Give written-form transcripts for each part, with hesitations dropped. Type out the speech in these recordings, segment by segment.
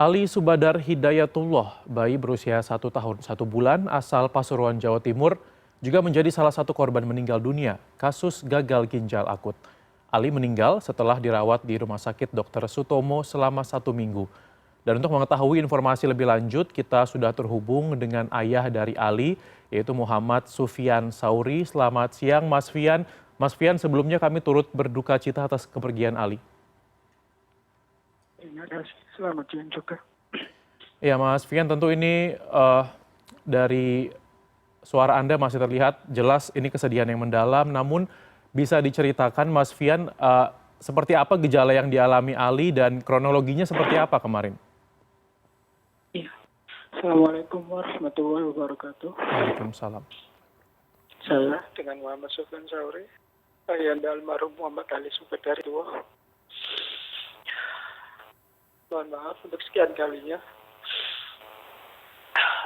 Ali Subadar Hidayatullah, bayi berusia 1 tahun 1 bulan asal Pasuruan, Jawa Timur, juga menjadi salah satu korban meninggal dunia kasus gagal ginjal akut. Ali meninggal setelah dirawat di Rumah Sakit Dr. Sutomo selama 1 minggu. Dan untuk mengetahui informasi lebih lanjut, kita sudah terhubung dengan ayah dari Ali, yaitu Muhammad Sufian Sauri. Selamat siang, Mas Fian. Mas Fian, sebelumnya kami turut berduka cita atas kepergian Ali. Terima kasih, selamat siang juga. Ya, Mas Fian, tentu ini dari suara Anda masih terlihat jelas ini kesedihan yang mendalam. Namun bisa diceritakan, Mas Fian, seperti apa gejala yang dialami Ali dan kronologinya seperti apa kemarin? Iya. Assalamualaikum warahmatullahi wabarakatuh. Waalaikumsalam. Saya dengan Muhammad Sufian Sauri, ayahanda almarhum Muhammad Ali Subadar II. Mohon maaf untuk sekian kalinya.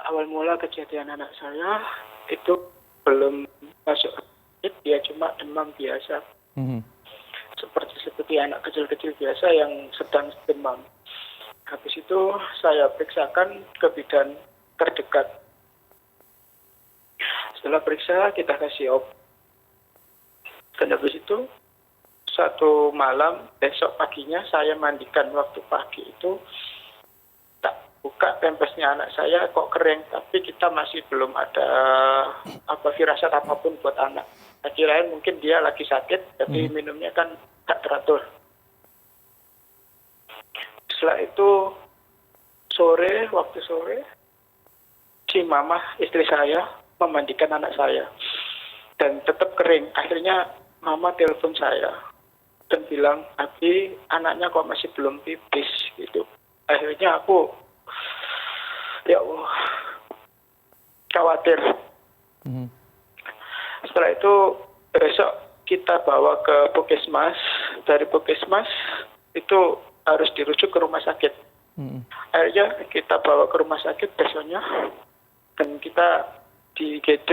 Awal mula kejadian anak saya itu belum masuk sakit, dia cuma demam biasa. Seperti anak kecil-kecil biasa yang sedang demam. Habis itu saya periksakan ke bidan terdekat. Setelah periksa kita kasih obat. Dan habis itu satu malam, besok paginya saya mandikan waktu pagi itu, tak buka pempesnya anak saya kok kering, tapi kita masih belum ada firasat apapun buat anak. Saya kirain mungkin dia lagi sakit, tapi minumnya kan tak teratur. Setelah itu waktu sore, si mama istri saya memandikan anak saya dan tetap kering. Akhirnya mama telepon saya dan bilang, Abi, anaknya kok masih belum pipis gitu. Akhirnya aku, ya Allah, khawatir. Setelah itu besok kita bawa ke Puskesmas. Dari Puskesmas itu harus dirujuk ke rumah sakit. Akhirnya kita bawa ke rumah sakit besoknya dan kita di IGD,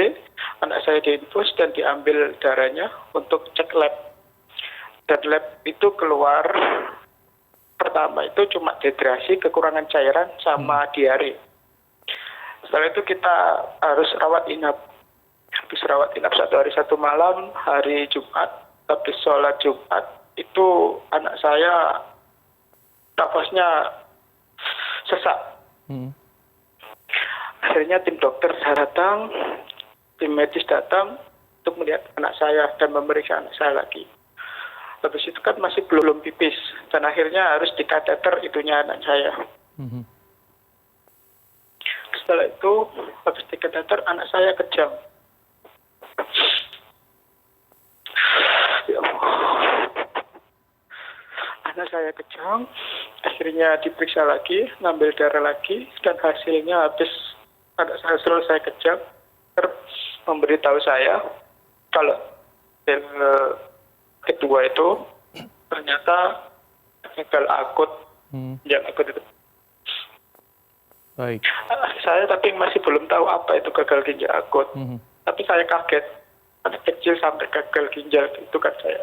anak saya diinfus dan diambil darahnya untuk cek lab. Dan lab itu keluar pertama itu cuma dehidrasi, kekurangan cairan, sama diare. Setelah itu kita harus rawat inap. Habis rawat inap 1 hari 1 malam, hari Jumat, habis sholat Jumat, itu anak saya nafasnya sesak. Akhirnya tim dokter datang, tim medis datang untuk melihat anak saya dan memeriksa anak saya lagi. Habis itu kan masih belum pipis dan akhirnya harus dikateter itunya anak saya. Setelah itu habis dikateter anak saya kejang. Ya Allah. Anak saya kejang, akhirnya diperiksa lagi, ngambil darah lagi dan hasilnya habis anak saya selesai kejang, memberitahu saya kalau kedua itu ternyata gagal akut, yang akut itu. Baik. Saya tapi masih belum tahu apa itu gagal ginjal akut. Tapi saya kaget, anak kecil sampai gagal ginjal itu kan saya.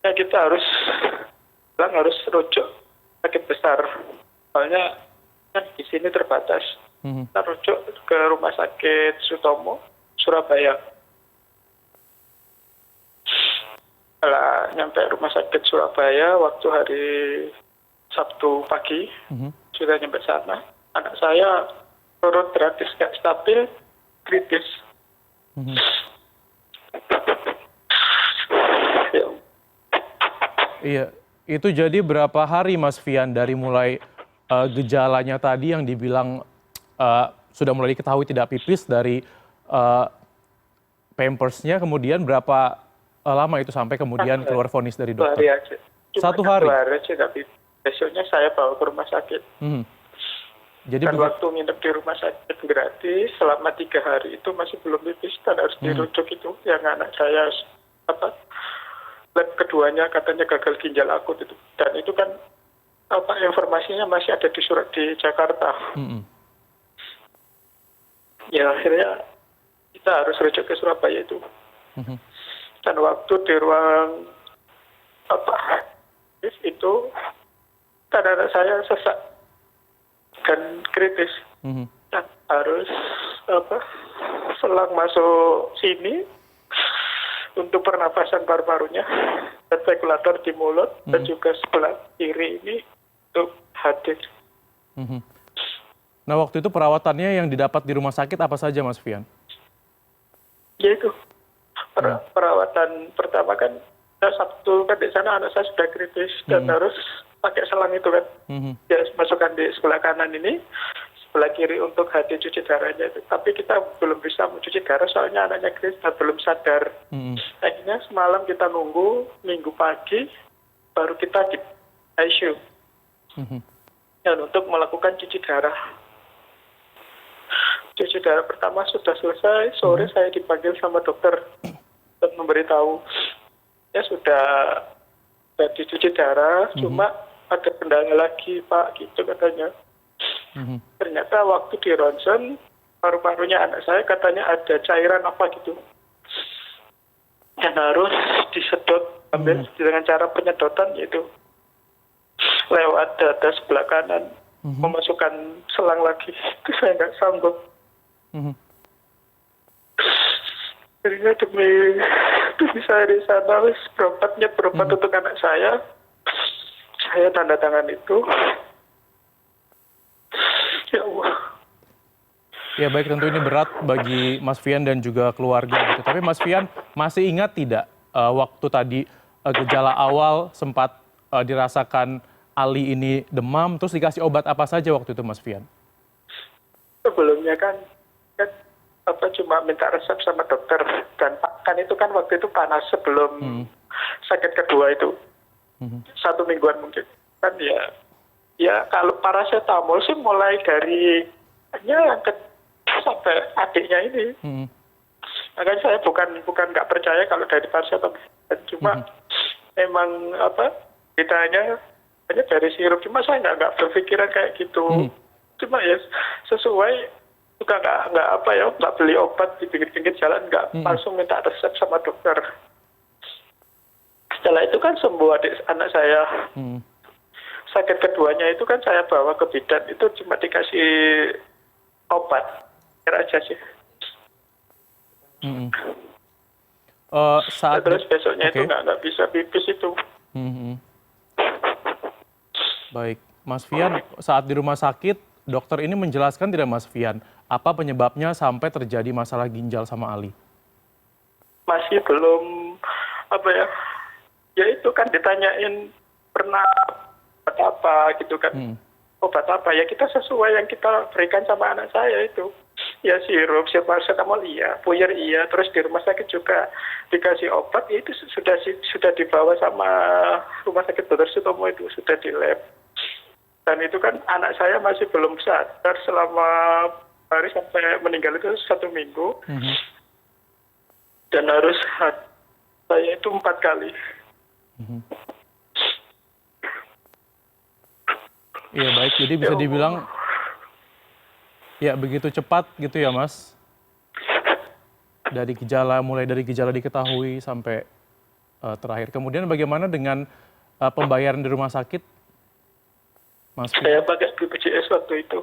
Ya kita harus rujuk sakit besar. Soalnya kan di sini terbatas. Kita rujuk ke Rumah Sakit Sutomo, Surabaya. Setelah nyampe Rumah Sakit Surabaya waktu hari Sabtu pagi, sudah nyampe sana, anak saya turun drastis, gak stabil, kritis. Iya, itu jadi berapa hari, Mas Fian, dari mulai gejalanya tadi yang dibilang sudah mulai diketahui tidak pipis dari pampersnya, kemudian berapa lama itu sampai kemudian keluar vonis dari dokter? 1 hari aja. Satu hari? 1 hari aja, tapi besoknya saya bawa ke rumah sakit. Jadi dan waktu nginep di rumah sakit gratis selama 3 hari itu masih belum pipis dan harus dirujuk itu. Yang anak saya lab keduanya katanya gagal ginjal akut itu. Dan itu kan informasinya masih ada di surat di Jakarta. Ya akhirnya kita harus rujuk ke Surabaya itu. Dan waktu di ruang itu dan anak saya sesak dan kritis. Dan harus selang masuk sini untuk pernapasan paru-parunya dan ventilator di mulut dan juga sebelah kiri ini untuk hadir. Nah, waktu itu perawatannya yang didapat di rumah sakit apa saja, Mas Fian? Yaitu perawatan pertama kan Sabtu kan di sana anak saya sudah kritis dan harus pakai selang itu kan. Ya, masukkan di sebelah kanan ini, sebelah kiri untuk hati cuci darahnya itu. Tapi kita belum bisa mencuci darah soalnya anaknya kritis dan belum sadar. Akhirnya semalam kita nunggu, minggu pagi baru kita di ICU. Dan untuk melakukan cuci darah. Cuci darah pertama sudah selesai, sore saya dipanggil sama dokter untuk memberitahu ya sudah dicuci darah, cuma ada kendala lagi Pak, gitu katanya. Ternyata waktu di ronsen paru-parunya anak saya katanya ada cairan apa gitu, dan harus disedot ambil dengan cara penyedotan yaitu lewat dada sebelah kanan, memasukkan selang lagi. Itu saya nggak sanggup. Jadinya demi saya di sana wis berobat untuk anak saya tanda tangan itu. Ya Allah. Ya baik, tentu ini berat bagi Mas Fian dan juga keluarga gitu. Tapi Mas Fian masih ingat tidak waktu tadi gejala awal sempat dirasakan Ali ini demam, terus dikasih obat apa saja waktu itu Mas Fian? Sebelumnya kan cuma minta resep sama dokter, dan kan itu kan waktu itu panas sebelum sakit kedua itu, 1 mingguan mungkin kan ya kalau paracetamol sih mulai dari sampai adiknya ini. Makanya saya bukan nggak percaya kalau dari paracetamol, cuma memang bedanya hanya dari sirup, cuma saya nggak berpikiran kayak gitu. Cuma ya sesuai juga nggak beli obat di pinggir-pinggir jalan, nggak langsung minta resep sama dokter. Setelah itu kan sembuh anak saya. Sakit keduanya itu kan saya bawa ke bidan, itu cuma dikasih obat aja sih. Terus besoknya itu nggak bisa pipis itu. Baik, Mas Fian, saat di rumah sakit dokter ini menjelaskan tidak Mas Fian apa penyebabnya sampai terjadi masalah ginjal sama Ali? Masih belum ya itu kan ditanyain pernah obat apa gitu kan. Obat apa ya, kita sesuai yang kita berikan sama anak saya itu. Ya sirup, paracetamol iya, puyer iya, terus di rumah sakit juga dikasih obat, ya itu sudah dibawa sama rumah sakit Dr. Sutomo, itu sudah di lab. Dan itu kan anak saya masih belum sadar selama hari sampai meninggal itu 1 minggu. Dan harus saya itu 4 kali. Iya baik, jadi bisa dibilang ya begitu cepat gitu ya Mas. Mulai dari gejala diketahui sampai terakhir. Kemudian bagaimana dengan pembayaran di rumah sakit? Mas saya pakai BPJS waktu itu.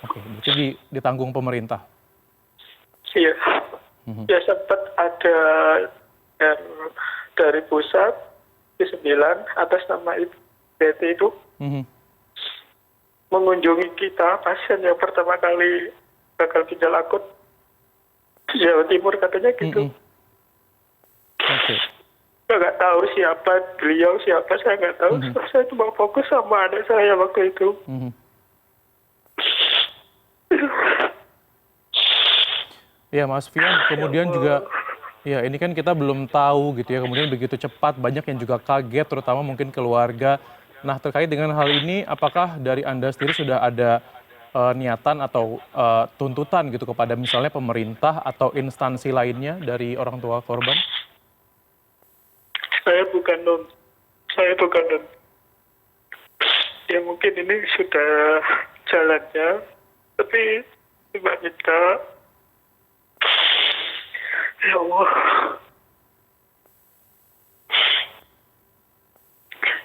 Oke, berarti ditanggung pemerintah? Iya. Ya sempat ada dari pusat di 9 atas nama Ibu Betty itu mengunjungi kita, pasien yang pertama kali gagal ginjal akut di Jawa Timur katanya gitu. Oke. Saya nggak tahu beliau siapa, saya nggak tahu. Saya cuma fokus sama anak saya waktu itu. Ya Mas Fian, kemudian juga ya ini kan kita belum tahu gitu ya, kemudian begitu cepat, banyak yang juga kaget, terutama mungkin keluarga. Nah terkait dengan hal ini, apakah dari Anda sendiri sudah ada niatan atau tuntutan gitu kepada misalnya pemerintah atau instansi lainnya dari orang tua korban? Saya bukan non. Ya mungkin ini sudah jalannya, tapi Mbak Nita, ya Allah.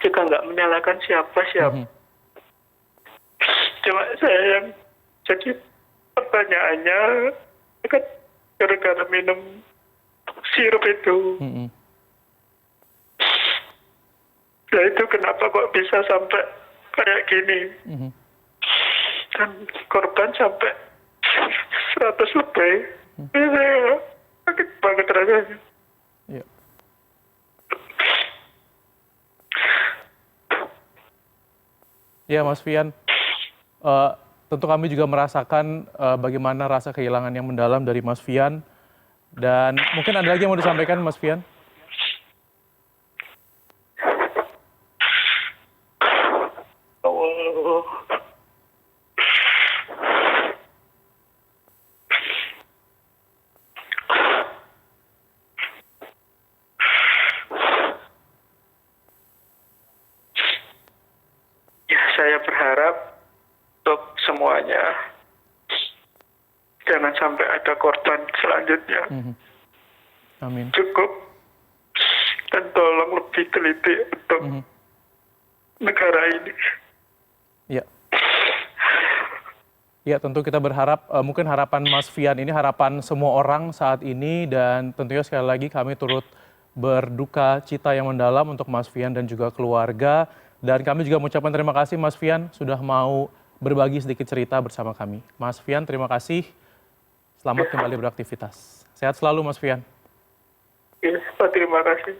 juga nggak menyalahkan siapa-siapa. Mhm. Cuma saya yang jadi pertanyaannya kan gara-gara minum sirup itu. Mhm. Ya itu kenapa kok bisa sampai kayak gini. Mhm. Dan korban sampai 100 lebih. Ini saya sakit banget rasanya. Iya. Ya, Mas Fian, tentu kami juga merasakan bagaimana rasa kehilangan yang mendalam dari Mas Fian. Dan mungkin ada lagi yang mau disampaikan, Mas Fian? Oh. Ya, saya berharap untuk semuanya jangan sampai ada korban selanjutnya. Mhm. Amin. Cukup dan tolong lebih teliti untuk Mhm. negara ini. Ya. Ya, tentu kita berharap, mungkin harapan Mas Fian ini harapan semua orang saat ini, dan tentunya sekali lagi kami turut berduka cita yang mendalam untuk Mas Fian dan juga keluarga. Dan kami juga mengucapkan terima kasih Mas Fian sudah mau berbagi sedikit cerita bersama kami. Mas Fian, terima kasih. Selamat kembali beraktivitas. Sehat selalu Mas Fian. Ya, terima kasih.